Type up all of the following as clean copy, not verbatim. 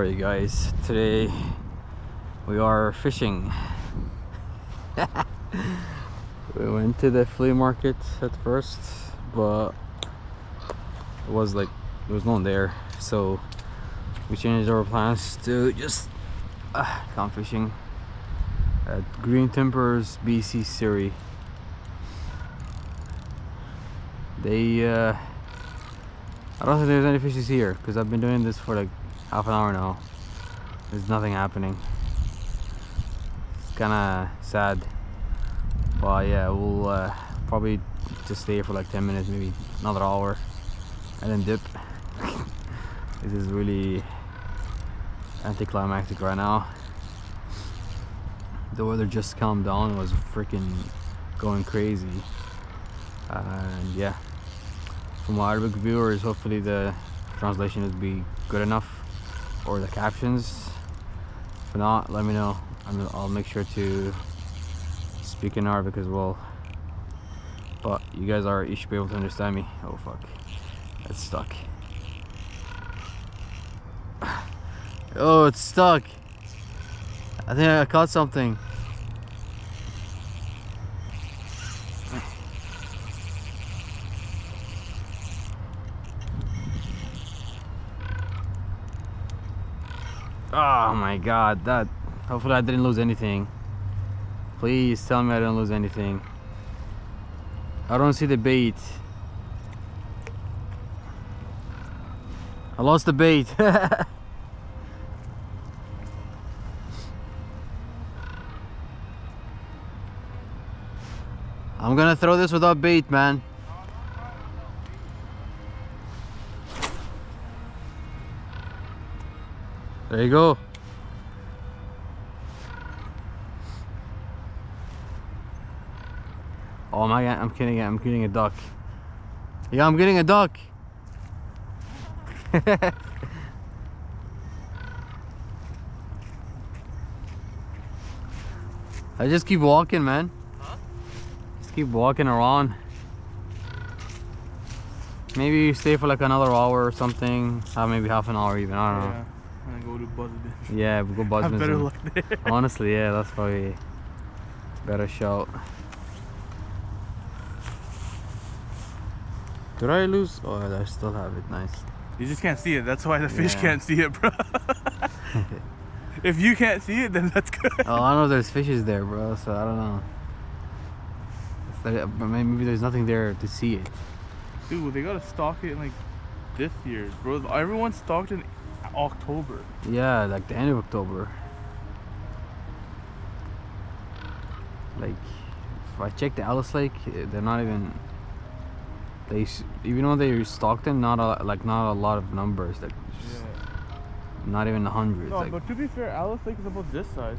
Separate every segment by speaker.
Speaker 1: Alright guys, today we are fishing. We went to the flea market at first, but it was like there was no one there, so we changed our plans to just gone fishing at Green Timbers, BC, Surrey. I don't think there's any fishes here because I've been doing this for like half an hour now. There's nothing happening. It's kind of sad, but yeah, we'll probably just stay here for like 10 minutes, maybe another hour, and then dip. This is really anticlimactic right now. The weather just calmed down. It was freaking going crazy, and yeah, for my Arabic viewers, hopefully the translation will be good enough, or the captions. If not, let me know. I'll make sure to speak in Arabic as well, but you should be able to understand me. Oh fuck, it's stuck. Oh, it's stuck. I think I caught something. Oh my god, hopefully I didn't lose anything. Please tell me I didn't lose anything. I don't see the bait. I lost the bait. I'm gonna throw this without bait, man. There you go. Oh my god, I'm kidding. I'm getting a duck. Yeah, I'm getting a duck. I just keep walking, man. Huh? Just keep walking around. Maybe you stay for like another hour or something. Maybe half an hour even. I don't know.
Speaker 2: And go to Buzzbin.
Speaker 1: Yeah, we go Buzzbin.
Speaker 2: Have better luck there.
Speaker 1: Honestly, yeah, that's probably better shout. Did I lose? Oh, I still have it. Nice.
Speaker 2: You just can't see it. That's why the fish can't see it, bro. If you can't see it, then that's good.
Speaker 1: Oh, I know there's fishes there, bro. So I don't know. It's like, maybe there's nothing there to see it.
Speaker 2: Dude, they gotta stock it in like this year, bro. Everyone stocked in October.
Speaker 1: Yeah, like the end of October. Like, if I check the Alice Lake, they're not even. Even though they stocked them, not a lot of numbers. Like, not even hundreds.
Speaker 2: No,
Speaker 1: like,
Speaker 2: but to be fair, Alice Lake is about this size.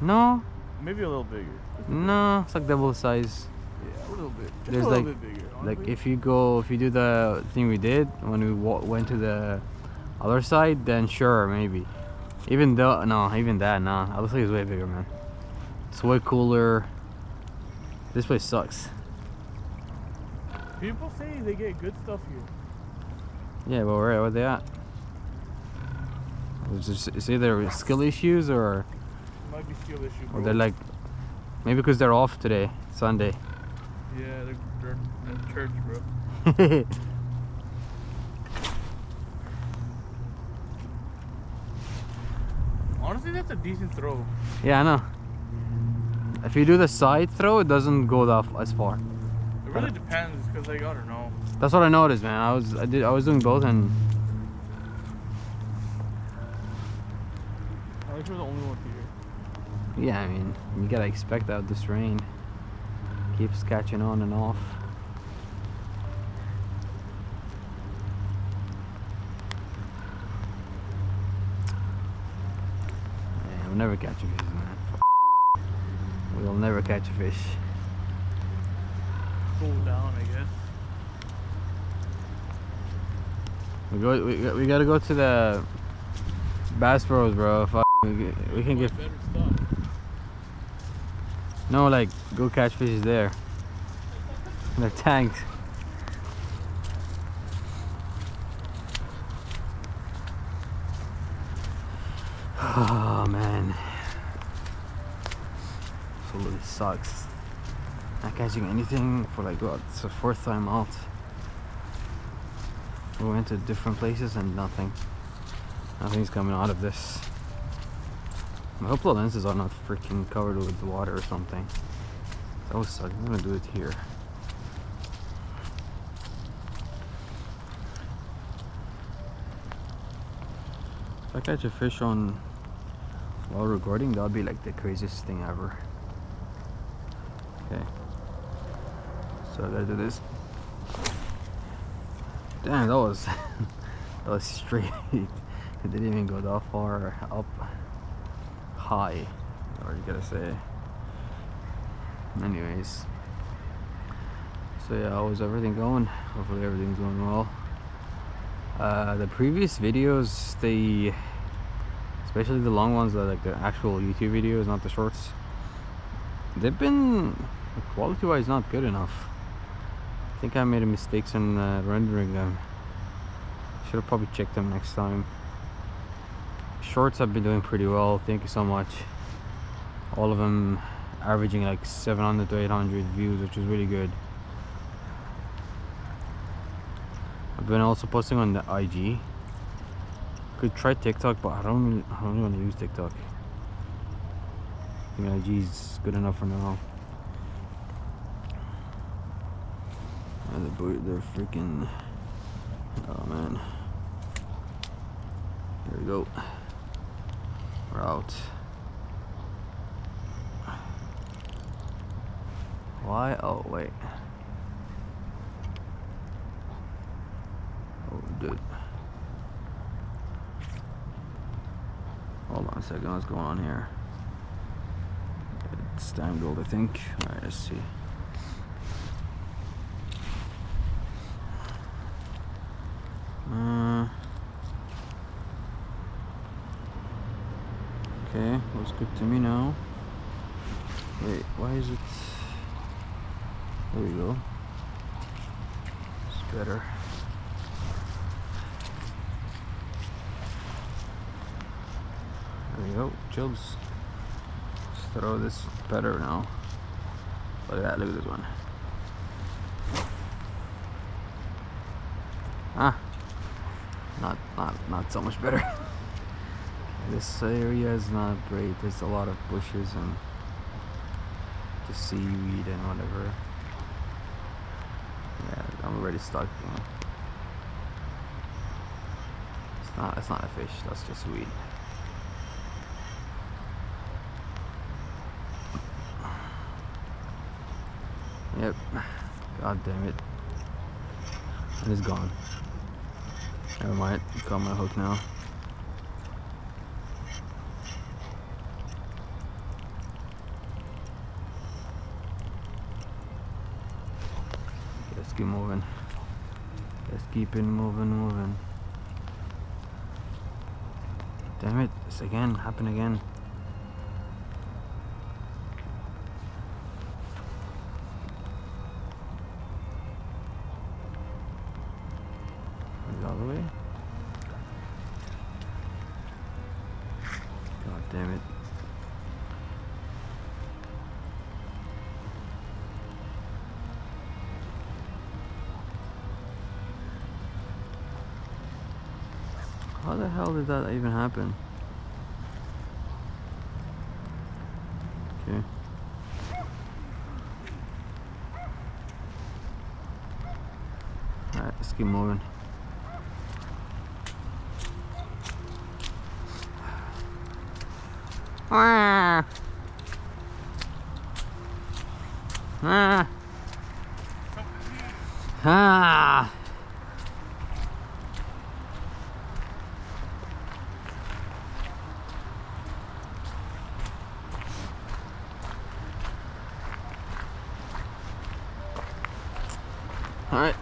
Speaker 1: No.
Speaker 2: Maybe a little bigger.
Speaker 1: No, it's like double size.
Speaker 2: Yeah, a little bit. Just
Speaker 1: There's
Speaker 2: a little
Speaker 1: like,
Speaker 2: bit bigger. Honestly.
Speaker 1: like if you do the thing we did when we went to the other side, then sure, maybe. Even though, no, even that, nah. Alice Lake is way bigger, man. It's way cooler. This place sucks.
Speaker 2: People say they get good stuff here.
Speaker 1: Yeah, but where they at? It's either skill issues or.
Speaker 2: It might be skill issue, bro.
Speaker 1: Or they're like, maybe because they're off today, Sunday.
Speaker 2: Yeah, they're in church, bro. Honestly, that's a decent throw.
Speaker 1: Yeah, I know. If you do the side throw, it doesn't go that as far.
Speaker 2: It really depends, cause like I don't know.
Speaker 1: That's what I noticed, man. I was doing both, and
Speaker 2: I think we're the only one here.
Speaker 1: yeah, I mean, you gotta expect that this rain keeps catching on and off. Yeah, we'll never catch a fish, man. We'll never catch a fish.
Speaker 2: Cool down, I guess.
Speaker 1: We gotta go to the Bass Bros, bro. We can get
Speaker 2: better stuff.
Speaker 1: No, like go catch fishes there. They're tanked. Oh man, absolutely sucks. Not catching anything for like what? It's the fourth time out. We went to different places and nothing's coming out of this. I hope the lenses are not freaking covered with water or something. That would suck. I'm gonna do it here. If I catch a fish on while recording, that would be like the craziest thing ever. Okay, so I gotta do this. Damn, that was that was straight. It didn't even go that far up high, or you gotta say. Anyways, so yeah, how's everything going? Hopefully everything's going well. The previous videos, especially the long ones, like the actual YouTube videos, not the shorts, they've been quality wise not good enough. I think I made a mistake in rendering them. Should have probably checked them next time. Shorts have been doing pretty well, thank you so much. All of them averaging like 700 to 800 views, which is really good. I've been also posting on the IG. Could try TikTok, but I don't really want to use TikTok. I think IG is good enough for now. And they're freaking, oh man. Here we go. We're out. Why? Oh wait. Oh dude. Hold on a second, what's going on here? It's tangled, I think. Alright, let's see. Okay, looks good to me now. Wait, why is it? There we go. It's better. There we go, chills. Let's throw this better now. Look at that, look at this one. Ah, not so much better. This area is not great. There's a lot of bushes and the seaweed and whatever. Yeah, I'm already stuck. You know. It's not a fish. That's just weed. Yep. God damn it. And it's gone. Never mind. Got my hook now. Let's keep moving. Let's keep it moving. Damn it, this again, happen again. Is it all the way? God damn it. How the hell did that even happen? Okay. Alright, let's keep moving. Ah. Ah. Ah. Alright,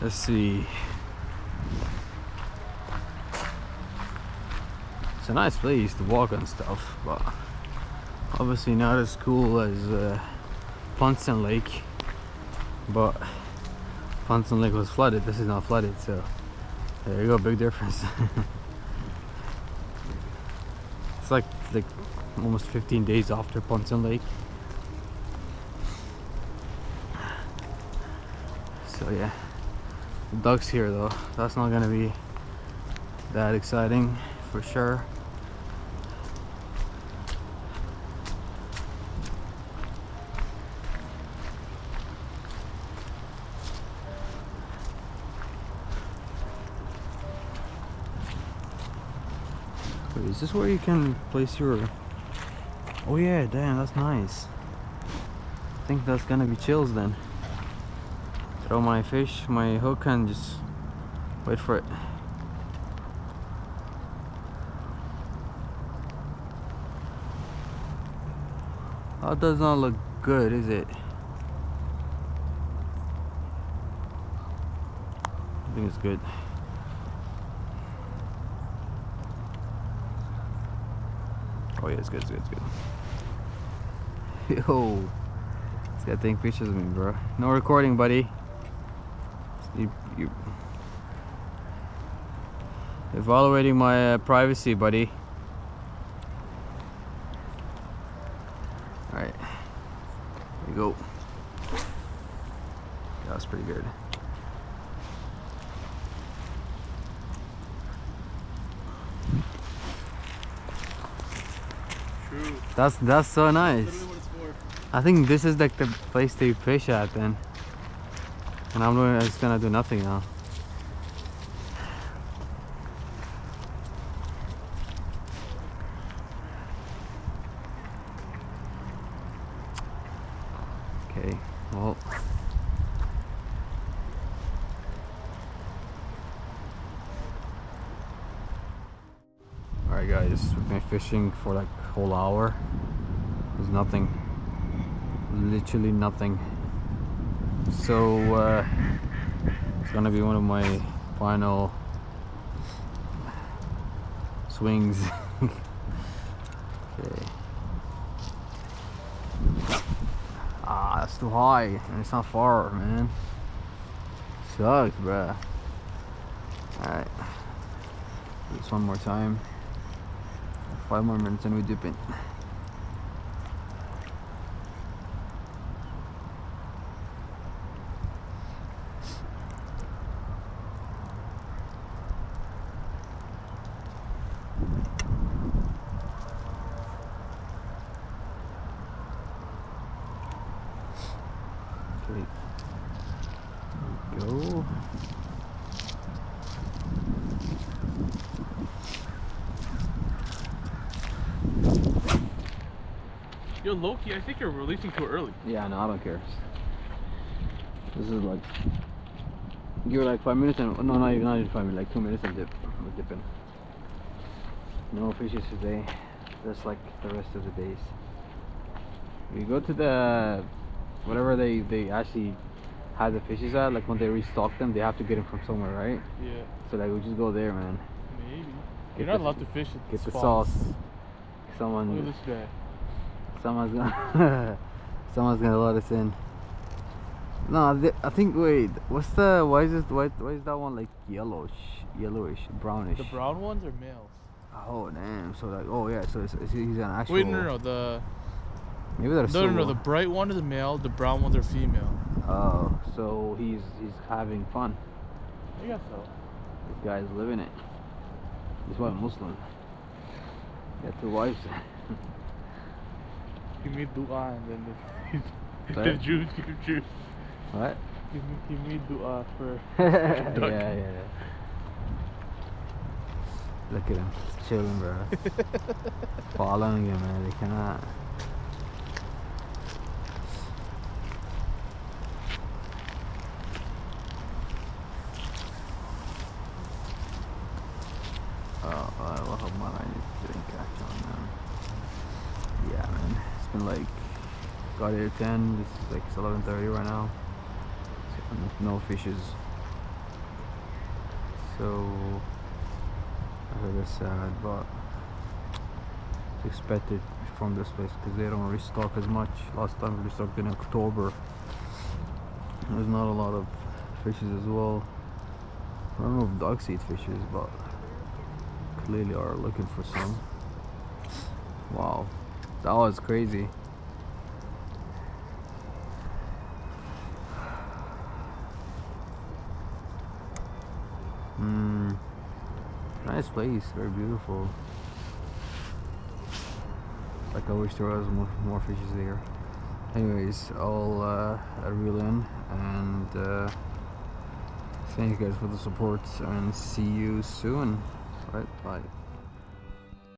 Speaker 1: let's see. It's a nice place to walk and stuff, but obviously not as cool as Ponson Lake. But Ponson Lake was flooded, this is not flooded, so there you go, big difference. It's like almost 15 days after Ponson Lake. So yeah, the ducks here though, that's not gonna be that exciting for sure. Wait, is this where you can place your... Oh yeah, damn, that's nice. I think that's gonna be chills then. Throw my fish, my hook, and just wait for it. That does not look good, is it? I think it's good. Oh yeah, it's good, it's good, it's good. Yo, this guy taking pictures of me, bro. No recording, buddy. You evaluating my privacy, buddy. All right, here you go. That's pretty good.
Speaker 2: True.
Speaker 1: That's so nice.
Speaker 2: Literally what it's for.
Speaker 1: I think this is like the place to fish at then. And I'm just gonna do nothing now. Okay, well. Alright guys, we've been fishing for like a whole hour. There's nothing. Literally nothing. So it's gonna be one of my final swings. Okay. Ah, that's too high and it's not far, man. Sucks, bruh. Alright. Do this one more time. 5 more minutes and we dip in. Okay. There we go.
Speaker 2: Yo, Loki, I think you're releasing too early.
Speaker 1: Yeah, no, I don't care. This is like, you're like 5 minutes and, no, not even 5 minutes, like 2 minutes and we're dipping. No fishes today, just like the rest of the days. We go to the, whatever they actually have the fishes at, like when they restock them, they have to get them from somewhere, right?
Speaker 2: Yeah.
Speaker 1: So like we just go there, man.
Speaker 2: Maybe. You're not allowed to fish at
Speaker 1: Get the
Speaker 2: spots.
Speaker 1: sauce. Someone.
Speaker 2: Look at this guy.
Speaker 1: Someone's gonna someone's gonna let us in. No, I think, wait, what's the, why is that one like yellowish, brownish?
Speaker 2: The brown ones are males.
Speaker 1: Oh damn, so like, oh yeah, so he's an actual.
Speaker 2: Wait, no, the
Speaker 1: maybe they're
Speaker 2: no, the bright one is a male, the brown ones are female.
Speaker 1: Oh, so he's having fun.
Speaker 2: I guess so.
Speaker 1: This guy's living it. He's why Muslim. Got 2 wives.
Speaker 2: Give me dua and then
Speaker 1: What?
Speaker 2: the Jews give juice.
Speaker 1: What?
Speaker 2: Give me dua for
Speaker 1: yeah. Look at him, chilling, bro. Following him, man. They cannot. Oh, man, I didn't catch on them. Yeah, man. It's been like, got here at 10. This is like, it's 11:30 right now. No fishes. So I heard it's sad, but it's expected from this place because they don't restock as much. Last time we restocked in October. There's not a lot of fishes as well. I don't know if dogs eat fishes, but clearly are looking for some. Wow, that was crazy. Nice place, very beautiful. Like I wish there was more fishes there. Anyways, I'll reel in, and thank you guys for the support, and see you soon. Right, bye.